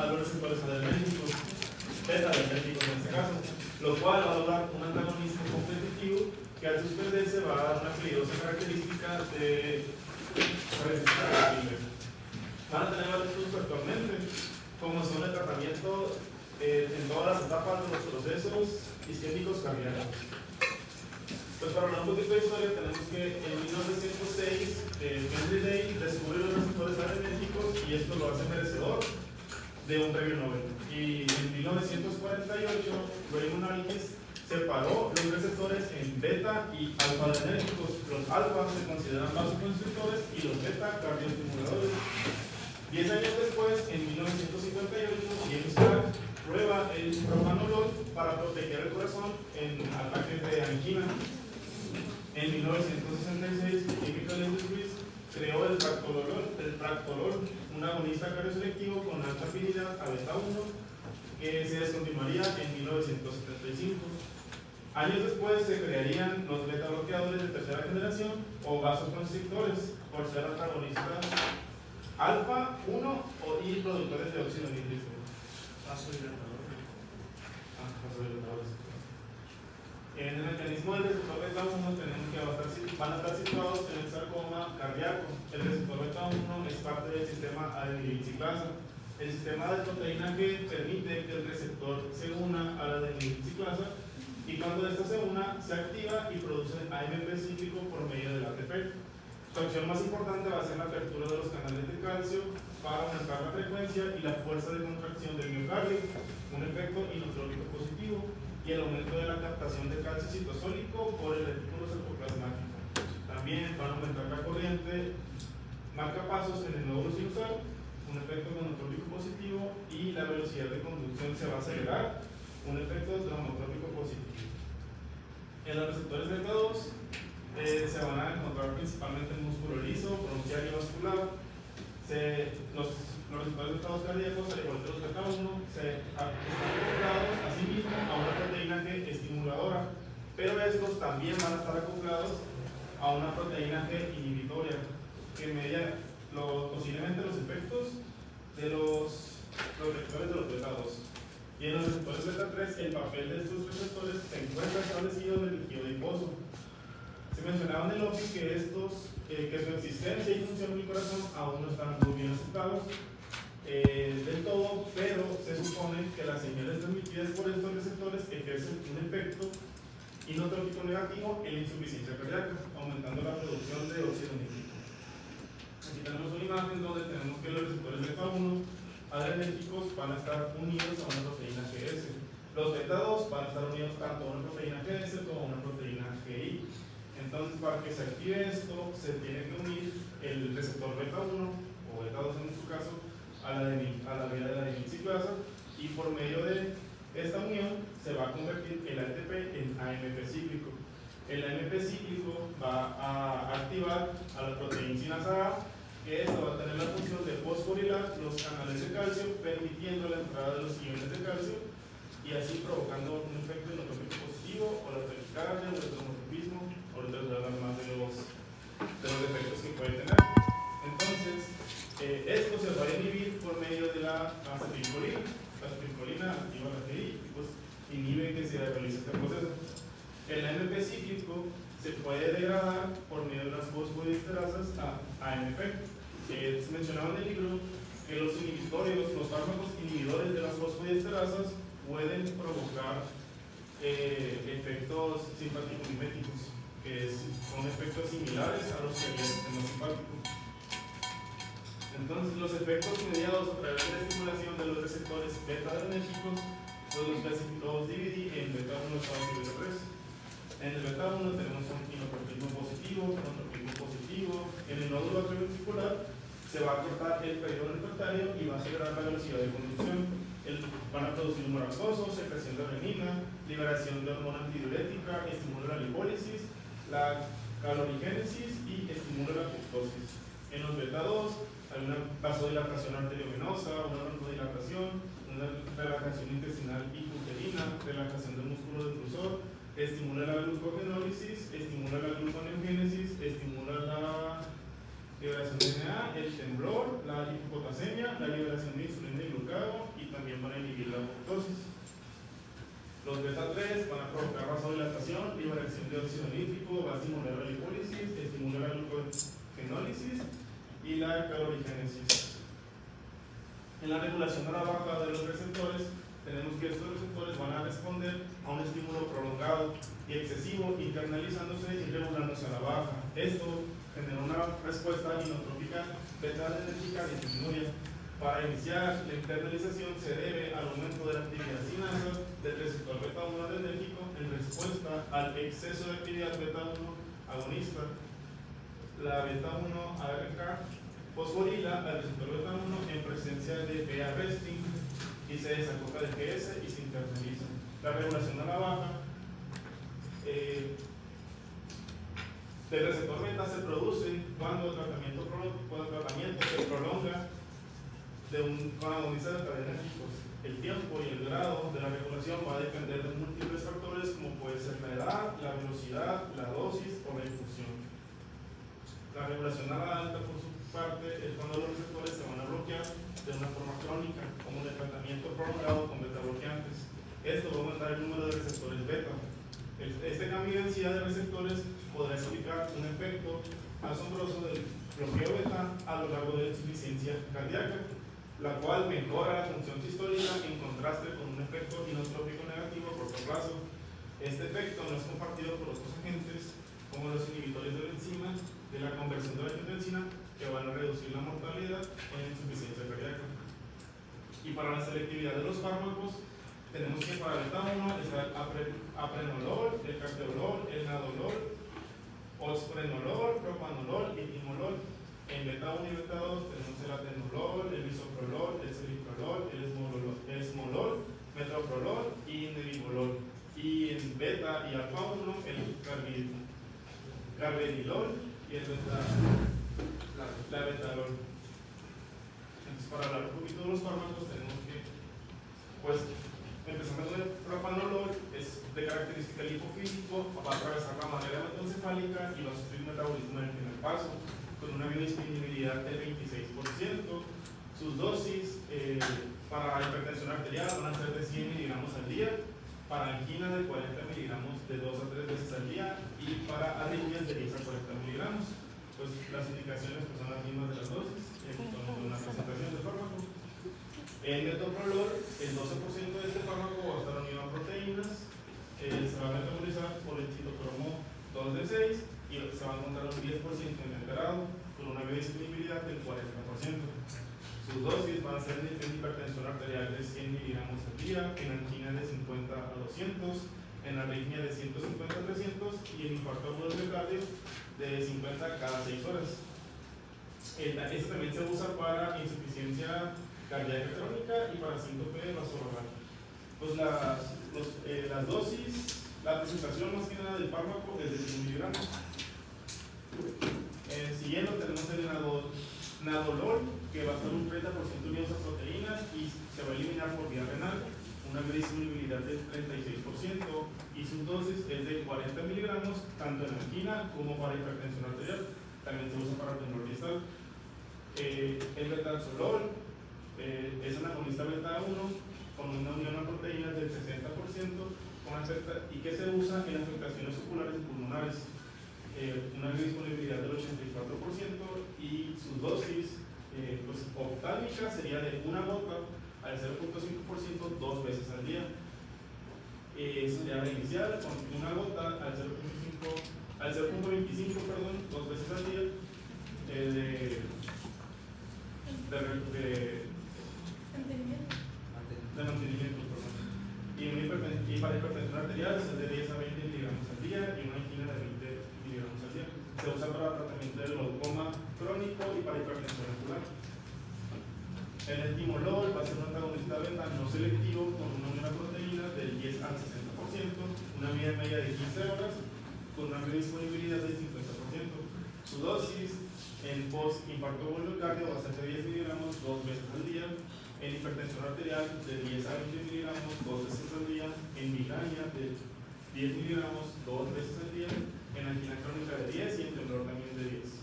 a los receptores adrenérgicos, beta-adrenérgicos en este caso, lo cual va a dar un antagonismo competitivo que al suspenderse va a dar una peligrosa característica de van a tener varios usos actualmente, como son el tratamiento en todas las etapas de los procesos isquémicos cardíacos. Pues para hablar un poquito de historia, tenemos que en 1906 Henry Day descubre los receptores adrenérgicos y esto lo hace merecedor de un premio Nobel. Y en 1948 Raymond Alkes separó los receptores en beta y alfa adrenérgicos. Los alfa se consideran vasoconstrictores y los beta cardioestimuladores. 10 años después, en 1958, James Clark prueba el propranolol para proteger el corazón en ataques de angina. En 1966, Chemical Industries creó el Practolol, un agonista cardioselectivo con alta afinidad a beta 1, que se descontinuaría en 1975. Años después se crearían los beta bloqueadores de tercera generación o vasoconstrictores por ser antagonistas alfa 1 y productores de óxido nítrico. Vasodilatadores. En el mecanismo del receptor beta 1 tenemos que van a estar situados en el sarcoma cardíaco. El receptor beta 1 es parte del sistema adenilciclasa. El sistema de proteína G permite que el receptor se una a la adenilciclasa y cuando esta se una, se activa y produce AMP cíclico por medio del ATP. Su acción más importante va a ser la apertura de los canales de calcio para aumentar la frecuencia y la fuerza de contracción del miocardio, un efecto inotrópico positivo, y el aumento de la captación de calcio citosólico por el retículo sarcoplasmático. También van a aumentar la corriente marcapasos en el nódulo sinusal, un efecto monotrópico positivo, y la velocidad de conducción se va a acelerar, un efecto traumatrópico positivo. En los receptores beta 2 se van a encontrar principalmente en músculo liso, bronquial y vascular. Los receptores beta 2 cardíacos, al igual que los beta 1, están acoplados a sí mismos a una proteína G estimuladora, pero estos también van a estar acoplados a una proteína G inhibitoria que media posiblemente los efectos de los receptores de los beta 2. Y en los receptores beta 3, el papel de estos receptores se encuentra establecido en el tejido adiposo. Se mencionaba en el OPI que su existencia y función del corazón aún no están muy bien aceptados del todo, pero se supone que las señales transmitidas por estos receptores ejercen un efecto inotrópico negativo en la insuficiencia cardíaca, aumentando la producción de óxido nítrico. Aquí tenemos una imagen donde tenemos que los receptores beta 1 adrenérgicos van a estar unidos a una proteína GS. Los beta 2 van a estar unidos tanto a una proteína GS como a una proteína GI. Entonces, para que se active esto, se tiene que unir el receptor beta 1 o beta 2 en su caso a la vía de la adenilciclasa, y por medio de esta unión se va a convertir el ATP en AMP cíclico. El AMP cíclico va a activar a la proteína sinasa A, que esto va a tener la función de fosforilar los canales de calcio, permitiendo la entrada de los iones de calcio y así provocando un efecto inotrópico positivo o la taquicardia o el traumatismo. Ahorita les voy a hablar más de los efectos que puede tener. Entonces, esto se va a inhibir por medio de la acetilcolina. La acetilcolina activa la GI y pues inhibe que se realice este proceso. El AMP cíclico se puede degradar por medio de las fosfodiesterasas a AMP. Se mencionaba en el libro que los fármacos inhibidores de las fosfodiesterasas pueden provocar efectos simpático-miméticos, que son efectos similares a los que había en el sistema simpático. Entonces, los efectos mediados a través de la estimulación de los receptores beta-adrenérgicos los dividí en beta 1, beta 2 y beta 3. En el beta 1 tenemos un inotropismo positivo, monotropismo positivo. En el nódulo atrioventricular se va a cortar el periodo refractario y va a acelerar la velocidad de conducción. Van a producir humor acoso, secreción de renina, liberación de hormona antidiurética, estimula la lipólisis, la calorigénesis y estimula la apoptosis. En los beta 2 hay una vasodilatación arteriovenosa, una bronchodilatación, una relajación intestinal y uterina, relajación del músculo detrusor, estimula la glucogenólisis, estimula la gluconeogénesis, estimula la liberación de DNA, el temblor, la hipopotasemia, la liberación de insulina y glucagón y van a provocar vasodilatación, liberación de óxido nítrico, va a estimular la lipólisis, estimular la glucogenólisis y la calorigénesis. En la regulación de la baja de los receptores, tenemos que estos receptores van a responder a un estímulo prolongado y excesivo, internalizándose y regulándose a la baja. Esto genera una respuesta inotrópica beta-adrenérgica disminuida. Para iniciar, la internalización se debe al aumento de la actividad sinasa del receptor beta-1 adrenérgico en respuesta al exceso de actividad beta-1 agonista. La beta-1 ARK fosforila al receptor beta-1 en presencia de beta-resting y se desacopla de GS y se internaliza. La regulación a la baja del receptor beta se produce cuando el tratamiento se prolonga con agonistas adrenérgicos. El tiempo y el grado de la regulación va a depender de múltiples factores como puede ser la edad, la velocidad, la dosis o la infusión. La regulación a la alta, por su parte, es cuando los receptores se van a bloquear de una forma crónica, como en el tratamiento prolongado con beta bloqueantes. Esto va a aumentar el número de receptores beta. Este cambio de densidad de receptores podrá explicar un efecto asombroso del bloqueo beta a lo largo de la insuficiencia cardíaca, la cual mejora la función sistólica en contraste con un efecto inotrópico negativo a corto plazo. Este efecto no es compartido por otros agentes, como los inhibidores de la enzima de la conversión de la angiotensina, que van a reducir la mortalidad en insuficiencia cardíaca. Y para la selectividad de los fármacos, tenemos que para beta-1 está el aprenolol, el carteolol, el nadolol, osprenolol, propanolol y timolol. En beta-1 y beta-2 tenemos el atenolol, el bisoprolol, el celiprolol, el esmolol, metoprolol y nebivolol. Y en beta y alfa-1 el carvedilol y el la betalol. Entonces, para hablar un poquito de los fármacos, tenemos que, pues, empezando con el propanolol, es de característica lipofílico, va a atravesar la barrera hematoencefálica y va a sufrir metabolismo en el primer paso, con una biodisponibilidad del 26%. Sus dosis para hipertensión arterial van a ser de 100 miligramos al día, para angina de 40 miligramos de 2 a 3 veces al día y para arritmias de 10 a 40 miligramos. Pues las indicaciones pues, son las mismas de las dosis, con una presentación del fármaco. El metoprolol, el 12% de este fármaco va a estar unido a proteínas, se va a metabolizar por el citocromo 2D6 y se va a encontrar un 10% en enterado con una biodisponibilidad del 40%. Sus dosis van a ser en hipertensión arterial de 100 miligramos al día, en angina de 50 a 200, en arritmia de 150 a 300 y en infarto agudo del cardio de 50 cada 6 horas. Este también se usa para insuficiencia cardíaca crónica y para síncope vasovagal. Pues las dosis, la presentación más que nada del fármaco es de 100 miligramos. Siguiendo tenemos el nadolol, que va a estar un 30% unidos a proteínas y se va a eliminar por vía renal, una biodisponibilidad del 36% y su dosis es de 40 miligramos tanto en angina como para hipertensión arterial. También se usa para temblor distal. El betalzolol es un agonista beta-1 con una unión a proteínas del 60% y que se usa en afectaciones oculares y pulmonares. Una disponibilidad del 84% y su dosis pues, oftálmica sería de una gota al 0.5% 2 veces al día. Sería la inicial con una gota al 0.25, perdón, 2 veces al día de mantenimiento, perdón. Y para hipertensión arterial es de 10 a 20 miligramos al día y una angina de 20 miligramos al día. Se usa para tratamiento del glaucoma crónico y para hipertensión ocular. El timolol va a ser un antagonista beta no selectivo con una proteína del 10 al 60%, una vida media de 15 horas con una disponibilidad del 50%. Su dosis en post-infarto miocardio va a ser de 10 miligramos 2 veces al día, en hipertensión arterial de 10 a 20 miligramos 2 veces al día, en migraña de 10 miligramos 2 veces al día, en angina crónica de 10 y en temblor también de 10.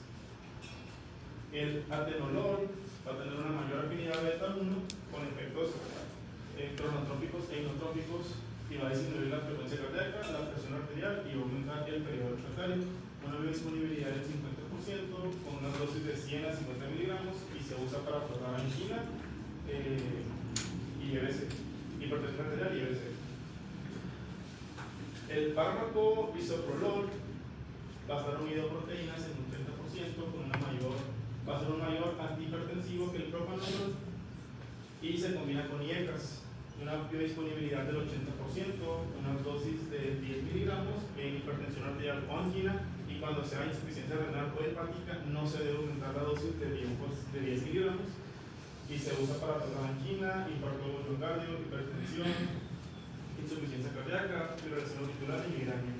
El atenolol va a tener una mayor afinidad beta-1 con efectos cronotrópicos e inotrópicos y va a disminuir la frecuencia cardíaca, la presión arterial y va a aumentar el periodo refractario. Una biodisponibilidad del 50% con una dosis de 100 a 50 miligramos y se usa para tratar angina y IBC, hipertensión arterial y IBC. El fármaco bisoprolol va a estar unido a proteínas en un 30% va a ser un mayor antihipertensivo que el propanolol y se combina con IECAS. Una biodisponibilidad del 80%, una dosis de 10 miligramos en hipertensión arterial o angina, y cuando sea insuficiencia renal o hepática no se debe aumentar la dosis de 10 miligramos y se usa para tratar angina, infarto de miocardio, hipertensión, insuficiencia cardíaca, fibrilación auricular y migraña.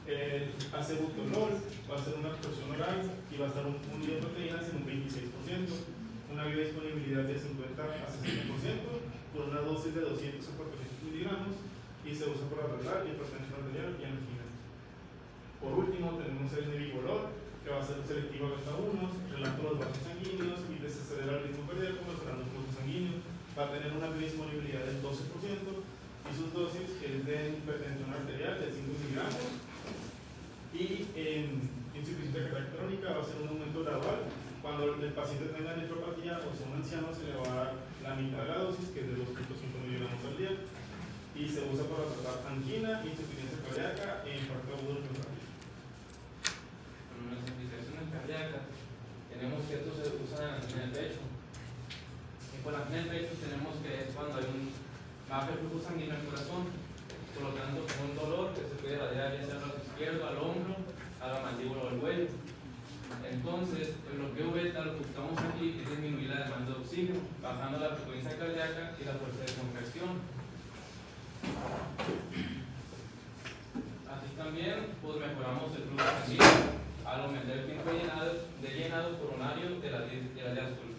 El acebutolol va a ser una absorción oral y va a estar unido a proteínas en un 26%, una biodisponibilidad de 50 a 60%, con una dosis de 200 a 400 miligramos y se usa para tratar hipertensión arterial y angina. Por último, tenemos el nebivolol, que va a ser selectivo a beta-1, relata los vasos sanguíneos y desacelera el ritmo cardíaco, mejorando el flujo sanguíneo. Va a tener una biodisponibilidad del 12% y sus dosis es de hipertensión arterial de 5 miligramos. Y en insuficiencia cardíaca crónica va a ser un aumento gradual. Cuando el paciente tenga nefropatía o sea un anciano, se le va a dar la mitad de la dosis, que es de 2.5 miligramos al día, y se usa para tratar angina, insuficiencia cardíaca e infarto agudo del miocardio. En las insuficiencias cardíacas tenemos que esto se usa en el pecho. Y con la angina del pecho tenemos que es cuando hay un bajo flujo sanguíneo en el corazón, por lo tanto con un dolor que se puede irradiar ya sea al lado izquierdo, al hombro, a la mandíbula o al cuello. Entonces, el bloqueo beta lo que buscamos aquí es disminuir la demanda de oxígeno, bajando la frecuencia cardíaca y la fuerza de contracción. Así también, pues mejoramos el flujo sanguíneo al aumentar el tiempo de llenado coronario de la diástole.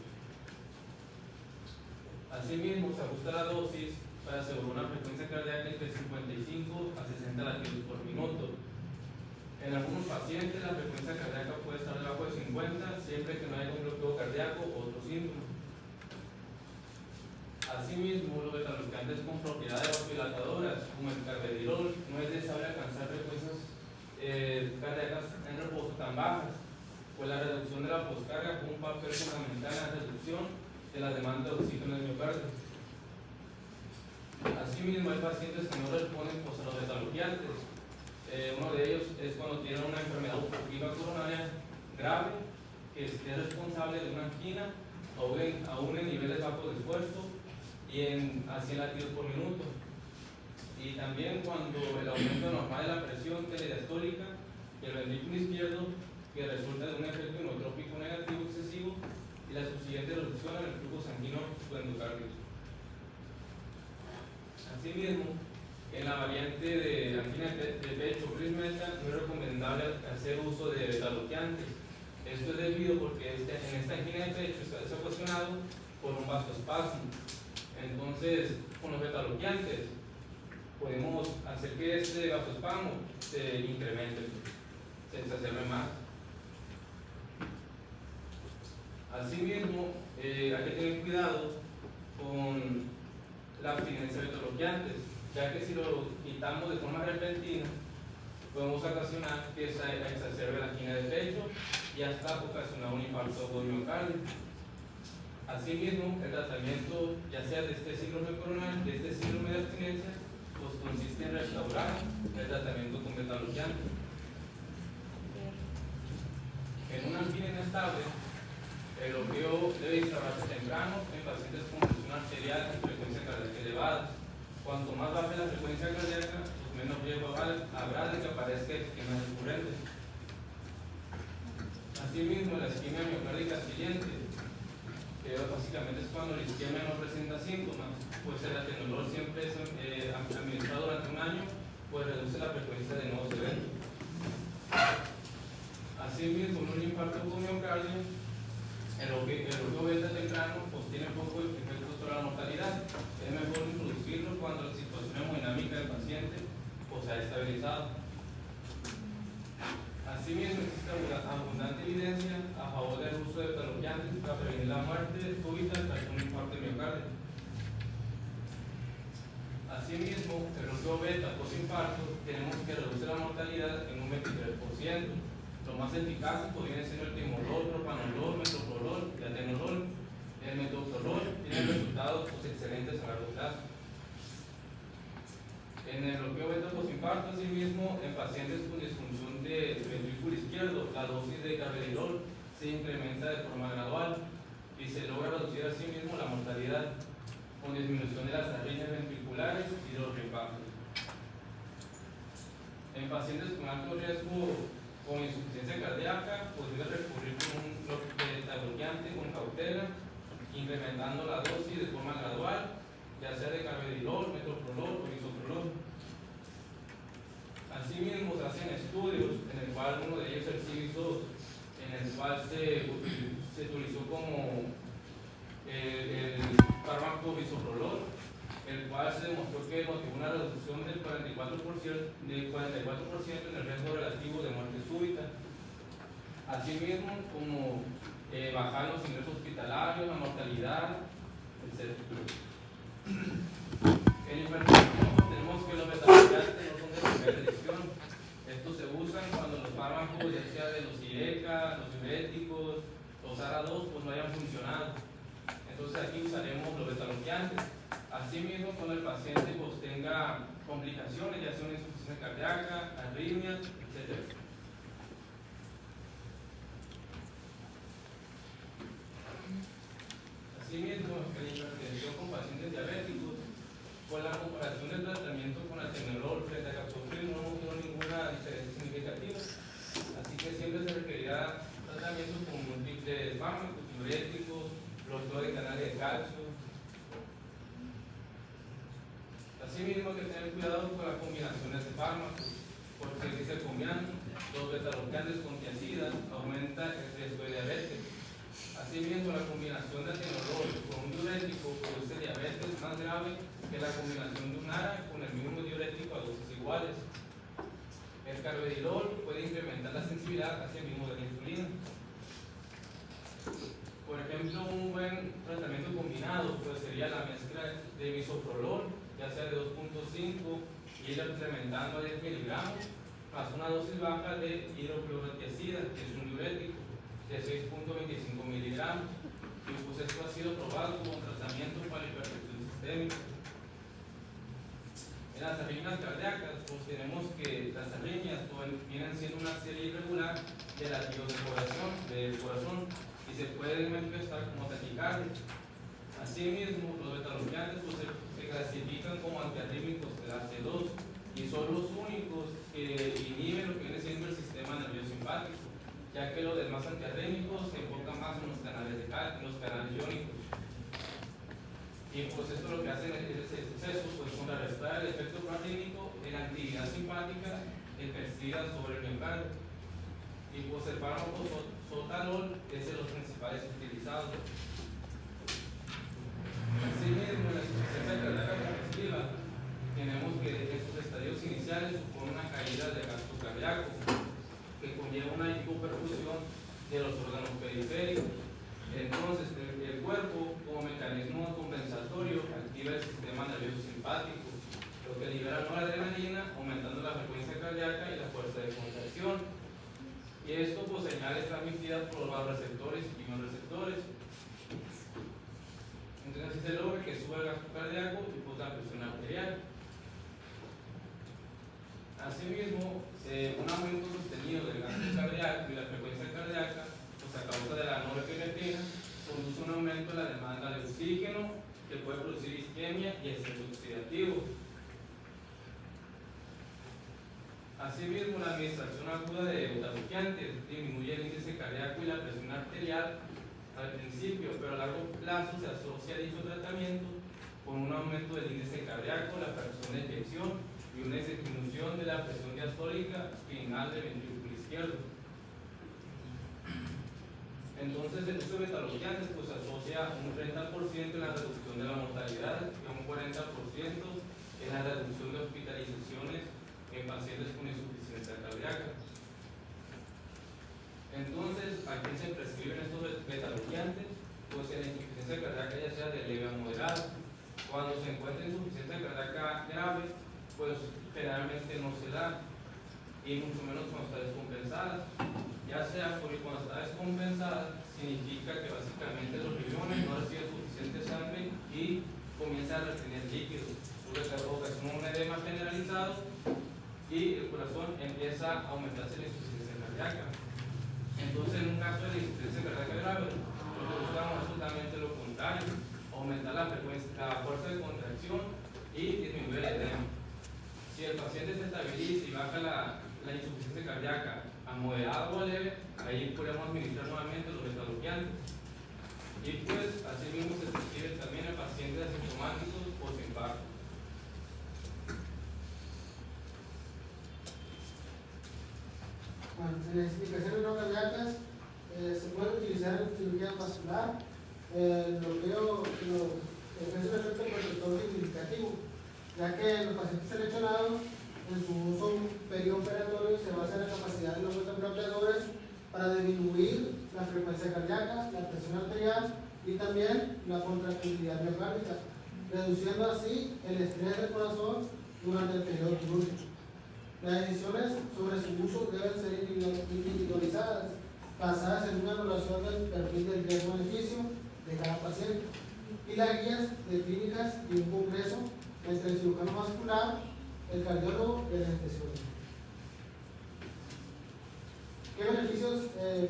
Asimismo, se ajusta la dosis para asegurar una frecuencia cardíaca entre 55 a 60 latidos por minuto. En algunos pacientes la frecuencia cardíaca puede estar debajo de 50 siempre que no haya un bloqueo cardíaco o otro síntoma. Asimismo, los beta-bloqueantes con propiedades vasodilatadoras, como el carvedilol, no es deseable alcanzar frecuencias cardíacas en reposo tan bajas, pues la reducción de la poscarga juega un papel fundamental en la reducción de la demanda de oxígeno en el miocardio. Asimismo, hay pacientes que no responden pues, a los beta-bloqueantes. Uno de ellos es cuando tienen una enfermedad obstructiva coronaria grave que es responsable de una angina aún en niveles bajos de esfuerzo y a 100 latidos por minuto. Y también cuando el aumento normal de la presión telediastólica y el ventrículo izquierdo que resulta de un efecto inotrópico negativo excesivo y la subsiguiente reducción en el flujo sanguíneo subendocardio. Asimismo, en la variante de angina de pecho prismeta no es recomendable hacer uso de beta-bloqueantes. Esto es debido porque en esta angina de pecho está ocasionado por un vasoespasmo. Entonces, con los beta-bloqueantes podemos hacer que este vasoespasmo se incremente, se exacerbe más. Asimismo, hay que tener cuidado con la abstinencia de beta-bloqueantes, ya que si lo quitamos de forma repentina, podemos ocasionar que se exacerbe la angina de pecho y hasta ocasionar un infarto agudo del miocardio. Asimismo, el tratamiento, ya sea de este síndrome coronal, de este síndrome de abstinencia, pues consiste en restaurar el tratamiento con beta-bloqueantes. En una angina inestable, el bloqueo debe instaurarse temprano en pacientes con presión arterial y frecuencia cardíaca elevada. Cuanto más baja la frecuencia cardíaca, pues menos riesgo habrá de que aparezca isquemia recurrente. Asimismo, la isquemia miocárdica siguiente, que básicamente es cuando la isquemia no presenta síntomas, pues el atenolol siempre es administrado durante un año, pues reduce la frecuencia de nuevos eventos. Asimismo, en un infarto con miocardio, el bloqueo beta temprano pues tiene poco efecto sobre la mortalidad. Es mejor introducirlo cuando la situación hemodinámica del paciente pues, se ha estabilizado. Asimismo, existe abundante evidencia a favor del uso de beta-bloqueantes para prevenir la muerte súbita tras un infarto de miocardio. Asimismo, el bloqueo beta posinfarto tenemos que reducir la mortalidad en un 23%. Lo más eficaz viene siendo el timolol, propanolol, metoprolol y atenolol. El metoprolol tiene resultados excelentes a largo plazo. En el bloqueo beta posinfarto, asimismo, en pacientes con disfunción del ventrículo izquierdo, la dosis de carvedilol se incrementa de forma gradual y se logra reducir asimismo la mortalidad con disminución de las arritmias ventriculares y de los reinfartos. En pacientes con alto riesgo con insuficiencia cardíaca, pues debe recurrir con un beta-bloqueante con cautela, incrementando la dosis de forma gradual, ya sea de carvedilol, metoprolol o bisoprolol. Asimismo, se hacen estudios en el cual uno de ellos es el CIVIS-2, en el cual se utilizó como el fármaco bisoprolol, el cual se demostró que motivó una reducción del 44% en el riesgo relativo de muerte súbita. Asimismo, como bajar los ingresos hospitalarios, la mortalidad, etc. En hipertensión tenemos que los beta-bloqueantes no son de primera elección. Estos se usan cuando los fármacos, ya sea de los IECA, los diuréticos, los ARA2, pues no hayan funcionado. Entonces aquí usaremos los beta-bloqueantes. Asimismo, cuando el paciente pues, tenga complicaciones, ya sea una insuficiencia cardíaca, arritmias, etc. Asimismo, en la hipertensión con pacientes diabéticos, con la comparación del tratamiento con atenolol frente a captopril no hubo ninguna diferencia significativa, así que siempre se requerirá tratamientos con múltiples fármacos, diuréticos, bloqueo de canales de calcio. Asimismo, hay que tener cuidado con las combinaciones de fármacos, porque si se combinan los beta-bloqueantes con tiazida, aumenta el riesgo de diabetes. Asimismo, la combinación de atenolol con un diurético produce diabetes más grave que la combinación de un ARA con el mismo diurético a dosis iguales. El carvedilol puede incrementar la sensibilidad hacia el mismo de la insulina. Por ejemplo, un buen tratamiento combinado pues, sería la mezcla de bisoprolol, ya sea de 2.5 y ir incrementando a 10 miligramos, más una dosis baja de hidroclorotiazida, que es un diurético, de 6.25 miligramos. Y pues esto ha sido probado como tratamiento para hipertensión sistémica. En las arritmias cardíacas, pues tenemos que las arritmias pues, vienen siendo una serie irregular de latidos del corazón y se pueden manifestar como taquicardia. Asimismo, los beta-bloqueantes pues, se clasifican como antiarrítmicos clase 2 y son los únicos que inhiben lo que viene siendo el sistema nervioso simpático, ya que los demás antiarrítmicos se enfocan más en los canales iónicos. Y pues esto lo que hacen es pues, contrarrestar el efecto proarrítmico en la actividad simpática ejercida sobre el miocardio. Y pues el fármaco sotalol es de los principales utilizados. Asimismo, en la insuficiencia cardíaca congestiva, tenemos que estos estadios iniciales suponen una caída del gasto cardíaco, que conlleva una hipoperfusión de los órganos periféricos. Entonces, el cuerpo, como mecanismo compensatorio, activa el sistema nervioso simpático, lo que libera noradrenalina, aumentando la frecuencia cardíaca y la fuerza de contracción. Y esto, pues, señal es transmitida por los receptores y quimioreceptores. Entonces, así se logra que suba el gasto cardíaco y pues, la presión arterial. Asimismo, un aumento sostenido del gasto cardíaco y la frecuencia cardíaca, pues a causa de la norepinefrina, produce un aumento de la demanda de oxígeno que puede producir isquemia y estrés oxidativo. Asimismo, la administración aguda de beta-bloqueantes disminuye el índice cardíaco y la presión arterial al principio, pero a largo plazo se asocia dicho tratamiento con un aumento del índice cardíaco, la fracción de eyección y una disminución de la presión diastólica final del ventrículo izquierdo. Entonces, el uso de beta-bloqueantes pues, asocia un 30% en la reducción de la mortalidad y un 40% en la reducción de hospitalizaciones en pacientes con insuficiencia cardíaca. Entonces, ¿a quién se prescriben estos beta-bloqueantes? Pues en la insuficiencia cardíaca ya sea de leve a moderada, Cuando se encuentra insuficiencia cardíaca grave, pues generalmente no se da, y mucho menos cuando está descompensada. Ya sea porque cuando está descompensada significa que básicamente los riñones no reciben suficiente sangre y comienza a retener líquidos, lo que ocasiona un edema generalizado y el corazón empieza a aumentarse la insuficiencia cardíaca. Entonces, en un caso de insuficiencia cardíaca grave, lo que buscamos es totalmente lo contrario: aumentar la frecuencia, la fuerza de contracción y disminuir el edema. Si el paciente se estabiliza y baja la insuficiencia cardíaca a moderado o leve, ahí podemos administrar nuevamente los beta-bloqueantes. Y pues, así mismo se prescribe también a pacientes asintomáticos o sin infarto. Bueno, en las explicaciones no cardíacas se puede utilizar en cirugía vascular. El bloqueo es un efecto protector significativo, ya que en los pacientes seleccionados, en su uso perioperatorio, se basa en la capacidad de los beta-bloqueadores para disminuir la frecuencia cardíaca, la presión arterial y también la contractilidad miocárdica, reduciendo así el estrés del corazón durante el periodo quirúrgico. Las decisiones sobre su uso deben ser individualizadas, basadas en una evaluación del perfil del riesgo-beneficio de cada paciente y las guías de clínicas y un congreso entre el cirujano vascular, el cardiólogo y el anestesiólogo. ¿Qué beneficios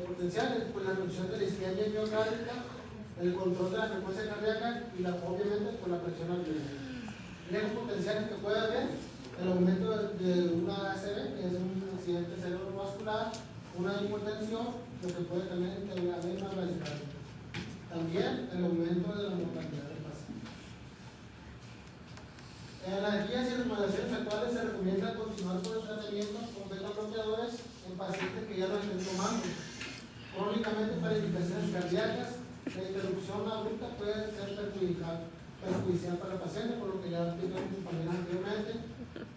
potenciales? Pues la reducción de la isquemia miocárdica, el control de la frecuencia cardíaca y obviamente por la presión arterial. Riesgos potenciales que puede haber: el aumento de una ACV, que es un accidente cerebrovascular, una hipotensión, lo que puede también haber una bradicardia. También el aumento de la mortalidad del paciente. En las guías y recomendaciones actuales se recomienda continuar con el tratamiento con beta-bloqueadores en pacientes que ya lo estén tomando. Crónicamente para indicaciones cardíacas, la interrupción abrupta puede ser perjudicial para el paciente, por lo que ya expliqué mis compañeros anteriormente.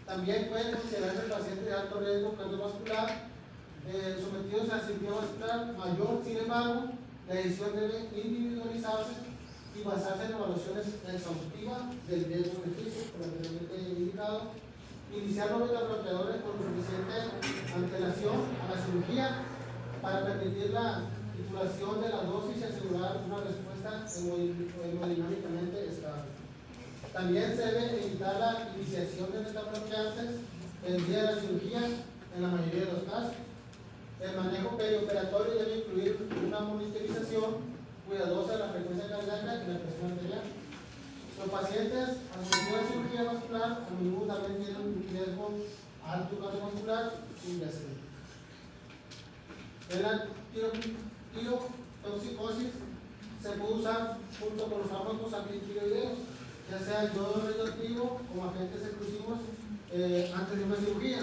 También puede considerarse el paciente de alto riesgo cardiovascular sometidos a cirugía vascular mayor. Sin embargo, la decisión debe individualizarse y basarse en evaluaciones exhaustivas del riesgo-beneficio, por anteriormente indicado. Iniciar los beta-bloqueadores con suficiente antelación a la cirugía para permitir la titulación de la dosis y asegurar una respuesta hemodinámicamente estable. También se debe evitar la iniciación de beta-bloqueantes el día de la cirugía en la mayoría de los casos. El manejo perioperatorio debe incluir una monitorización cuidadosa de la frecuencia cardíaca y la presión arterial. Los pacientes asociados a cirugía vascular a menudo también tienen un riesgo alto cardiovascular subyacente. La tirotoxicosis se puede usar junto con los fármacos antitiroideos, ya sea el yodo radioactivo como agentes exclusivos antes de una cirugía.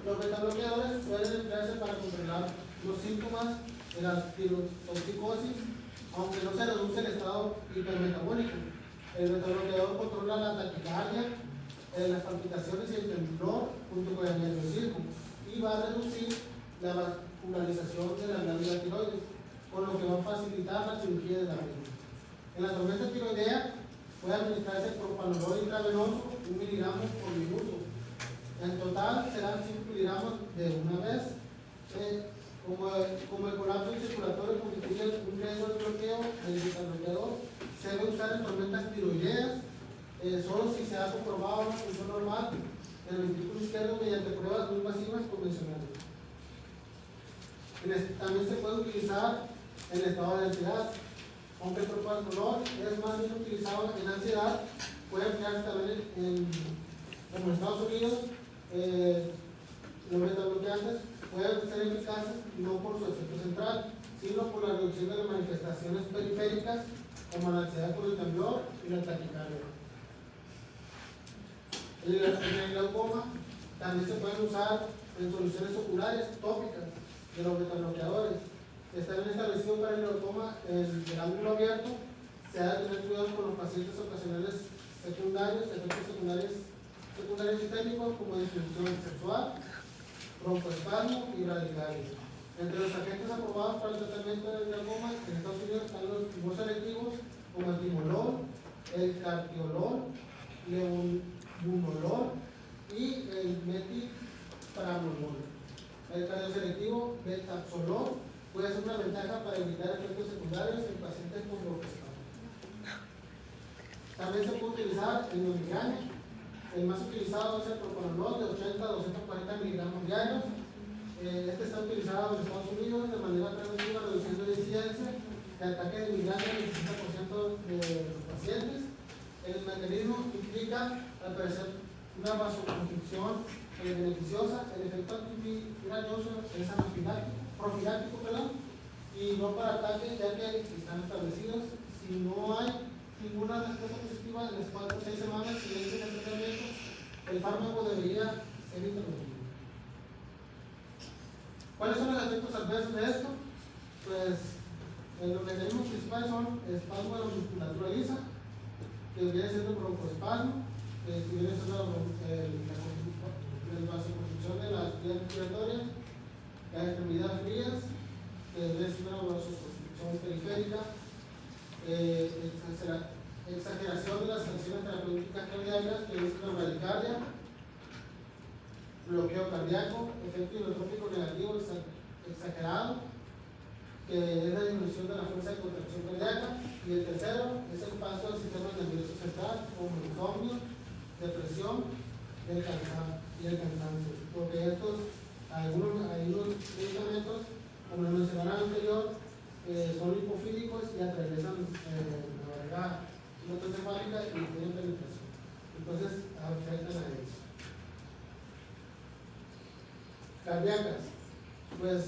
Los beta-bloqueadores pueden emplearse para controlar los síntomas de la tirotoxicosis, aunque no se reduce el estado hipermetabólico. El beta-bloqueador controla la taquicardia, las palpitaciones y el temblor junto con el nerviosismo, y va a reducir la vascularización de la glándula tiroides, por lo que va a facilitar la cirugía de la reina. En la tormenta tiroidea puede administrarse propanolol intravenoso 1 miligramo por minuto. En total serán 5 miligramos de una vez. Como el colapso circulatorio constituye un riesgo de bloqueo del beta-bloqueador, se debe usar en tormentas tiroideas solo si se ha comprobado una función normal en el ventrículo izquierdo mediante pruebas muy masivas convencionales. También se puede utilizar en el estado de ansiedad. Aunque el propanolol es más bien utilizado en ansiedad, puede emplearse también como en Estados Unidos. Los beta-bloqueantes pueden ser eficaces no por su efecto central, sino por la reducción de las manifestaciones periféricas como la ansiedad por el temblor y la taquicardia. En el glaucoma también se pueden usar en soluciones oculares tópicas de los beta-bloqueadores. Está bien establecido para el glaucoma del ángulo abierto. Se ha de tener cuidado con los pacientes ocasionales secundarios, efectos secundarios sistémicos como disfunción sexual, broncoespasmo y bradicardia. Entre los agentes aprobados para el tratamiento del glaucoma en Estados Unidos están los timos selectivos como el timolol, el cartiolol, levobunolol y el metipranolol. El cardioselectivo betaxolol puede ser una ventaja para evitar efectos secundarios en pacientes con broncoespasmo. También se puede utilizar en la migraña. El más utilizado es el propranolol de 80 a 240 miligramos diarios. Este está utilizado en Estados Unidos de manera preventiva, reduciendo la incidencia de ataques de migraña en el 60% de los pacientes. El mecanismo implica, al parecer, una vasoconstricción beneficiosa. El efecto antifibroso es profiláctico, y no para ataques, ya que están establecidos. Si no hay ninguna respuesta positiva en las 4 o 6 semanas siguientes al tratamiento, el fármaco debería ser interrumpido. ¿Cuáles son los efectos adversos de esto? Pues los mecanismos principales son espasmo de la musculatura lisa, que viene siendo broncoespasmo, que viene siendo la vasoconstricción de las vías respiratorias, las extremidades frías, que viene siendo la vasoconstricción periférica, exageración de las acciones terapéuticas cardíacas, que es la bradicardia, bloqueo cardíaco, efecto inotrópico negativo exagerado, que es la disminución de la fuerza de contracción cardíaca. Y el tercero es el paso del sistema nervioso central, como insomnio, depresión y el cansancio. Porque algunos medicamentos, como lo mencionaba anterior, son lipofílicos y atraviesan la barrera hematoencefálica y tienen penetración. Entonces, afectan a ellos. Cardíacas, pues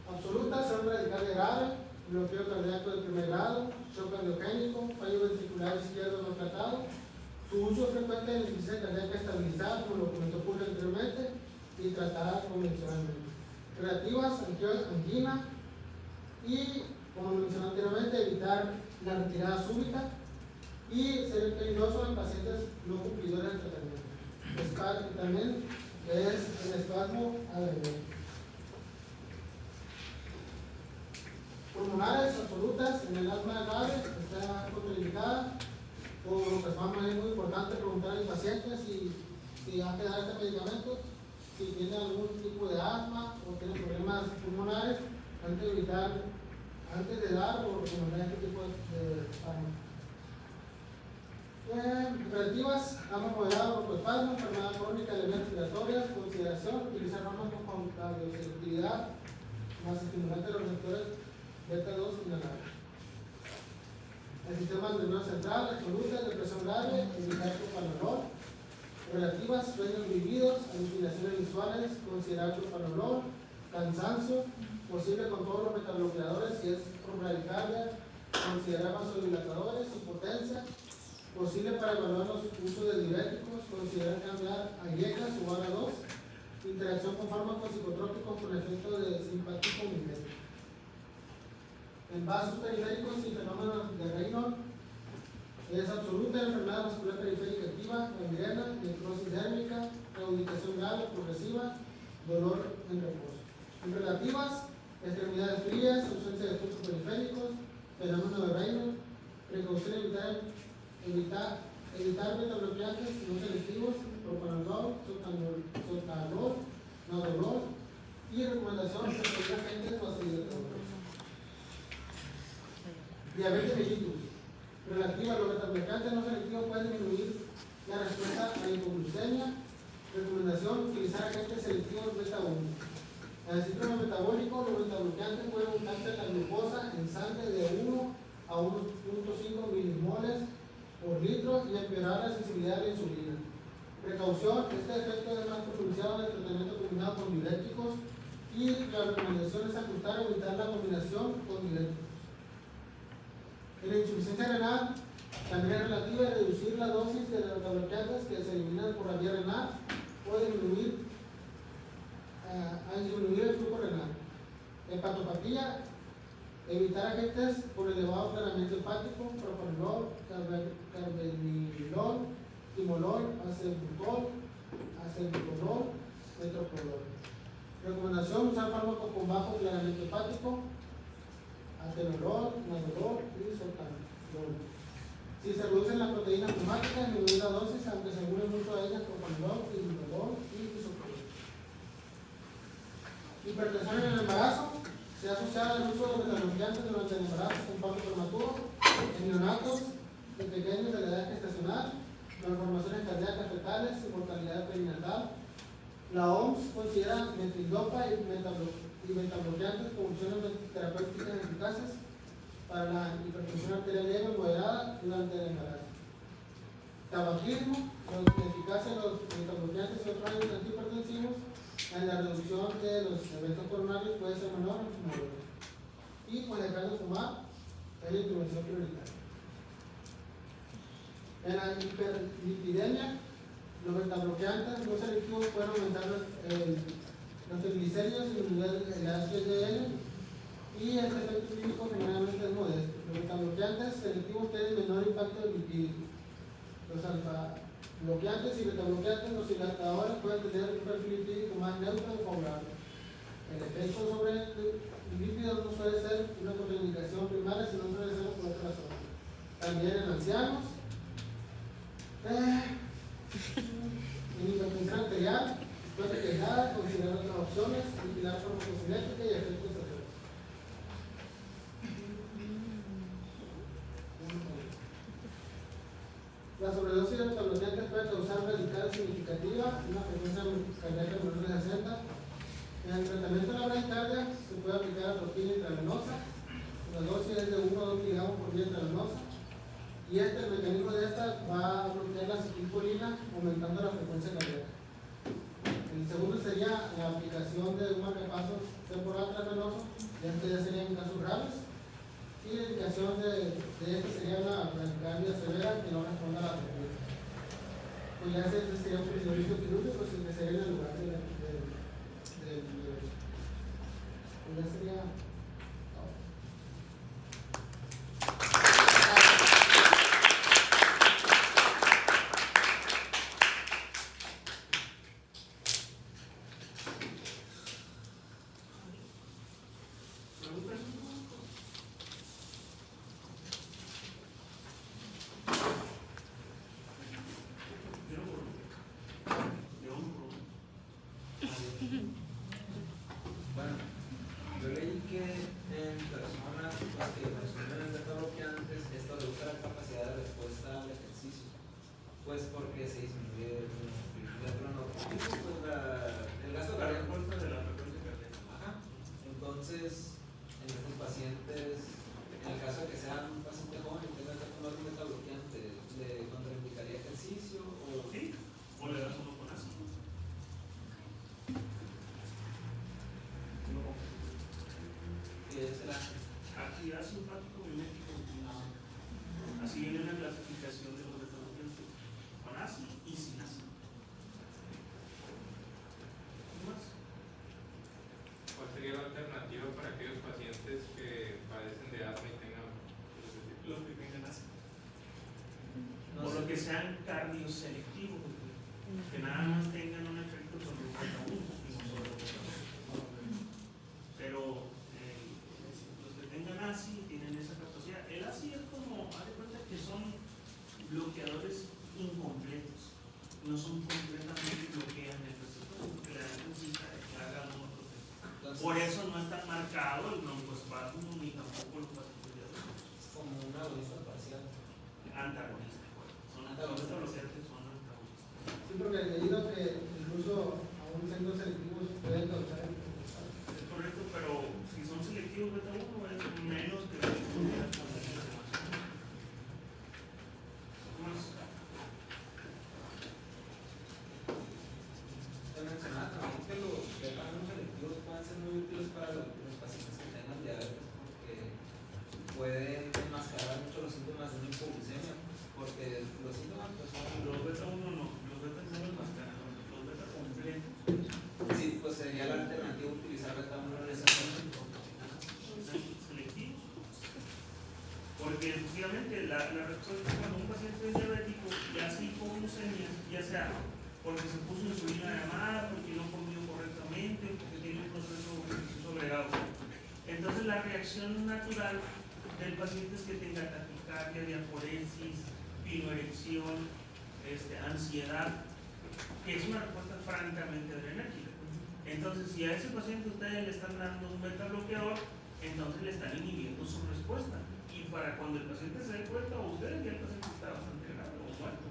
absolutas son bradicardia grave, bloqueo cardíaco de primer grado, shock cardiogénico, fallo ventricular izquierdo no tratado. Su uso frecuente en la insuficiencia cardíaca estabilizada, como lo comentó Julio anteriormente, y tratada convencionalmente. Relativas, angina, y como mencioné anteriormente, evitar la retirada súbita y ser peligroso en pacientes no cumplidores del tratamiento. También es el espasmo adrenal. Pulmonares absolutas en el asma grave está contraindicada. Por espasmo es muy importante preguntar al paciente si ha que dar este medicamento, si tiene algún tipo de asma o tiene problemas pulmonares, antes de dar o recomendar este tipo de fármacos. Relativas, asma moderada, broncoespasmo, enfermedad crónica de vías respiratorias, consideración, utilizar fármacos con cardioselectividad más estimulante de los receptores beta-2 inhalables. El sistema nervioso central, absoluta, depresión grave, evitar propranolol. Relativas, sueños vividos, alucinaciones visuales, considerar propranolol. Cansancio, posible con todos los metabloqueadores, si es por bradicardia, considerar vasodilatadores, impotencia. Posible para evaluar los usos de diuréticos, considerar cambiar a IECAS o ARA2, interacción con fármacos psicotrópicos con efecto de simpático mimético. En vasos periféricos y fenómenos de Raynaud, es absoluta la enfermedad vascular periférica activa, gangrena, necrosis dérmica, claudicación grave, progresiva, dolor en reposo. En relativas, extremidades frías, ausencia de fluxos periféricos, fenómeno de Raynaud, precaución evitar metabloqueantes no selectivos, propranolol, sotalol, nadolol, y recomendación de agentes vasodilatadores. Diabetes mellitus. Relativa a los metabloqueantes no selectivos pueden disminuir la respuesta a la hipoglucemia. Recomendación: utilizar agentes selectivos beta-1. En el síndrome metabólico, los metabloqueantes pueden aumentar la glucosa en sangre de 1 a 1.5 milimoles por litro y empeorar la sensibilidad a la insulina. Precaución: este efecto es más pronunciado en el tratamiento combinado con diuréticos, y la recomendación es ajustar o evitar la combinación con diuréticos. En la insuficiencia renal, también es relativa a reducir la dosis de los metabloqueantes que se eliminan por la vía renal o disminuir el flujo renal. Hepatopatía, evitar agentes por elevado tratamiento hepático, propranolol, carvedilol, timolol, acebutolol, metoprolol. Recomendación: usar fármacos con bajo tratamiento hepático, atenolol, nadolol y sotalol. Si se reducen las proteínas plasmáticas, disminuir la dosis, aunque se une mucho a ellas con panadol, ibuprofeno y isoprostol. Hipertensión en el embarazo se ha asociado al uso de beta-bloqueantes durante el embarazo con parto prematuro, en neonatos de pequeños de la edad gestacional, malformaciones cardíacas fetales y mortalidad perinatal. La OMS considera metildopa y beta-bloqueantes como opciones terapéuticas eficaces para la hipertensión arterial leve o moderada durante el embarazo. Tabaquismo, la eficacia de los beta-bloqueantes y otros agentes antihipertensivos en la reducción de los eventos coronarios puede ser menor o mayor. Y pues dejar de fumar es la intervención prioritaria. En la hiperlipidemia, los beta-bloqueantes no selectivos pueden aumentar los triglicéridos y disminuir el HDL, y este efecto clínico generalmente es modesto. Los beta-bloqueantes selectivos tienen menor impacto lipídico. Los alfa-bloqueantes y beta-bloqueantes, los dilatadores, pueden tener un perfil lipídico más neutro o favorable. El efecto sobre el lípido no suele ser una contraindicación primaria, sino suele ser por otra razón. También en ancianos. En hipertensión arterial, puede quejar, considerar otras opciones, vigilar farmacocinética y efectos adversos. La sobredosis de beta-bloqueantes puede causar radical significativa, una frecuencia cardíaca menor de 60. En el tratamiento de la bradicardia se puede aplicar atropina intravenosa. La dosis es de 1 a 2 miligramos por vía intravenosa. Y el mecanismo de esta va a bloquear la acetilcolina, aumentando la frecuencia cardíaca. El segundo sería la aplicación de un marcapasos temporal intravenoso, ya sería en casos graves. Y la indicación de esta sería una bradicardia severa que no responda a la terapia. Pues ya ese sería un procedimiento quirúrgico, que sería en el lugar del pues ya sería. Bueno, yo leí que en personas pues, que consumen beta-bloqueantes, esto reduce la capacidad de respuesta al ejercicio, pues porque se disminuye el gasto cardíaco de la frecuencia cardíaca. Ajá. Entonces, en estos pacientes, en el caso de que sea un paciente joven y tenga que tomar un beta-bloqueante, ¿le contraindicaría ejercicio o sí? ¿O le das uno con ácido? es la Actividad simpático mimético. Así viene la clasificación de los beta-bloqueantes, con ácido y sin ácido. ¿Qué más? ¿Cuál sería la alternativa para aquellos pacientes que padecen de asma y tengan Los que tengan ácido. No O sé. los que sean cardioselectivos, que nada más tengan un efecto sobre el beta-1 y no sobre el beta-2. Pero los que tengan ASI tienen esa capacidad. El ASI es como, haz de cuenta que son bloqueadores incompletos, no son completamente bloquean el receptor, porque le dan necesita que haga un otro efecto. Entonces, Por eso no está marcado el broncoespasmo ni tampoco los vasodilatadores. es como un agonista parcial. Antagonistas, son Antagonistas. antagonistas, son antagonistas. Sí, porque he leído que incluso aún siendo selectivos pueden causar hipertensión. Es correcto, pero si son selectivos beta-1 es menos que los demás. Más. Se mencionaba también que los beta-1 selectivos pueden ser muy útiles para los pacientes que tengan diabetes porque pueden enmascarar mucho los síntomas de una hipoglucemia, porque los síntomas pues son... Los beta-1 no, los beta no los mascaran, los beta completos. Sí, pues sería la alternativa utilizar beta-1 en ese momento. Son selectivos. Porque efectivamente la respuesta cuando un paciente es diabético y hace hipoglucemia, ya sea porque se puso insulina de más, porque no comió correctamente, porque tiene un proceso glucoso agregado. Entonces la reacción natural del paciente es que tenga taquicardia. taquicardia, diaforesis, piloerección, ansiedad, que es una respuesta francamente adrenérgica. Entonces, si a ese paciente ustedes le están dando un beta bloqueador, entonces le están inhibiendo su respuesta. Y para cuando el paciente se dé cuenta, o ustedes ya el paciente está bastante grave o muerto.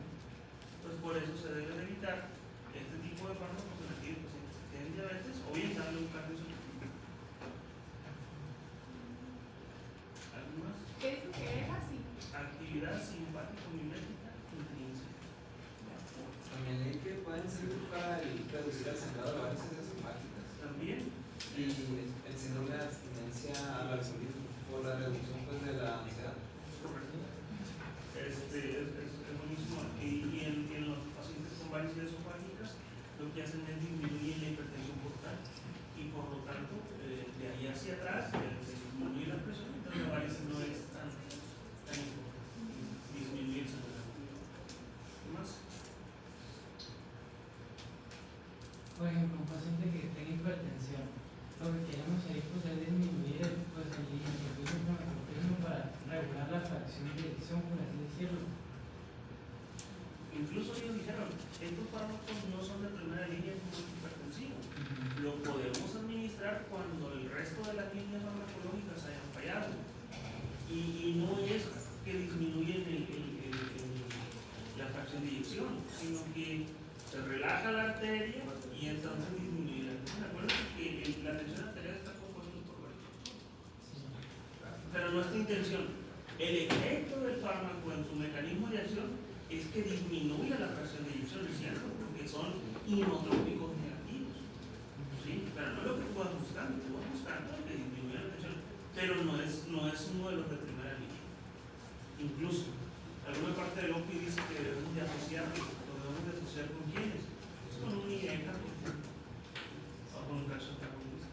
Entonces, por eso se deben evitar este tipo de fármacos en aquellos pacientes que tienen diabetes o bien darle un cambio selectivo. ¿Algo más? ¿Qué dice que es así? Actividad simpático-mimética intrínseca. También leí que pueden servir para reducir el sangrado de varias heces hepáticas También, y el síndrome de abstinencia al alcoholismo por la reducción pues, de la ansiedad. correcto. Es buenísimo. Y en los pacientes con varices esofágicas, lo que hacen es disminuir la hipertensión portal y por lo tanto, de ahí hacia atrás, se disminuye la presión, entonces la varices no es tan importante. Disminuye el sangrado. ¿Qué más? Por ejemplo, un paciente que tenga hipertensión, lo que queremos ahí pues, es disminuir el hipertensión para regular la fracción de eyección, por así decirlo. Incluso ellos dijeron, estos fármacos no son de primera línea como el hipertensivo. Lo podemos administrar cuando el resto de las líneas farmacológicas hayan fallado. Y no es que disminuyen la fracción de eyección, sino que se relaja la arteria y entonces disminuye la tensión. Acuérdense que la tensión arterial está compuesta por varios factores. Pero nuestra intención, el efecto del fármaco en su mecanismo de acción es que disminuya la fracción de eyección, es cierto, porque son inotrópicos negativos. ¿Sí? Pero no es lo que tú vas buscando, que disminuya la tensión, pero no es uno de los de primera línea. Incluso, alguna parte del OPI dice que debemos de asociarlo, lo debemos de asociar con quiénes, es con un IECA o con un calcio antagonista.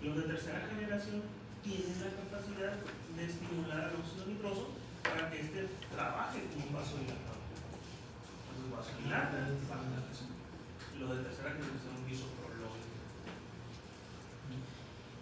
Los de tercera generación tienen la capacidad de estimular al óxido nitroso para que éste trabaje como un vasodilatador. Entonces, vasodilata, baja la presión. Los de tercera generación son bisoprolol.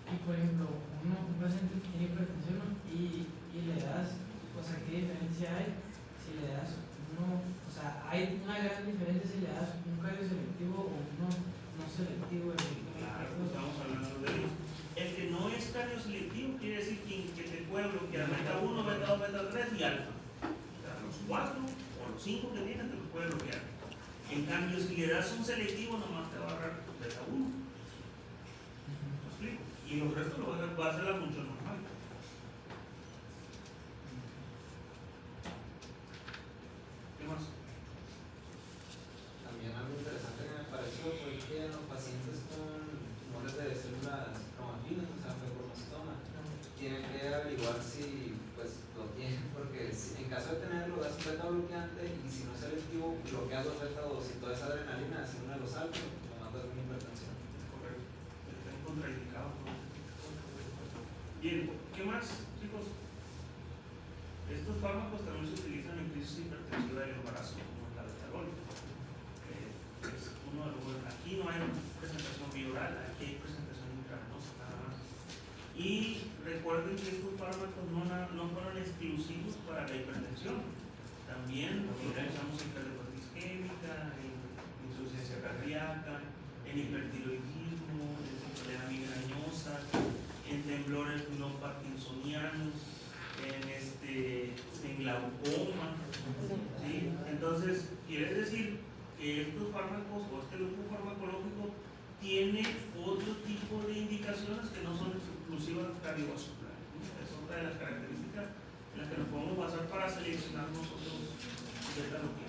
Y por ejemplo, un paciente que tiene hipertensión y le das, o sea, ¿qué diferencia hay si le das uno? O sea, hay una gran diferencia si le das un cardio selectivo o uno no selectivo. Claro, estamos hablando de ellos. El que no es cardio selectivo quiere decir que te puede bloquear beta 1, beta 2, beta 3 y alfa. O sea, los 4 o los 5 que tienes te los puede bloquear. En cambio, si le das un selectivo, nomás te va a agarrar beta 1. ¿Me explico? Y los restos lo va a hacer la función normal. ¿Qué más? También algo interesante que me pareció fue que en los pacientes con tumores de células cromafinas, o sea, fibroblastoma, tienen que averiguar si pues lo tienen, porque en caso de tenerlo das un beta bloqueante y si no es selectivo, bloqueas los beta 2 y toda esa adrenalina, si uno de los altos, lo mandas una hipertensión. Correcto. Están contraindicados. Bien, ¿qué más, chicos? Estos fármacos también se utilizan en crisis hipertensiva del embarazo, como la betalol. Es uno de los. Aquí no hay presentación bioral, aquí hay presentación intravenosa nada más. Y recuerden que estos fármacos no fueron exclusivos para la hipertensión. También lo utilizamos en cardiopatía isquémica, en insuficiencia cardíaca, en hipertiroidismo, en cefalea migrañosa, en temblores no parkinsonianos, en glaucoma. ¿Sí? Entonces, quiere decir que estos fármacos o este grupo farmacológico tiene otro tipo de indicaciones que no son exclusivas cardiovasculares. Es otra de las características en las que nos podemos basar para seleccionar nosotros beta bloqueadores.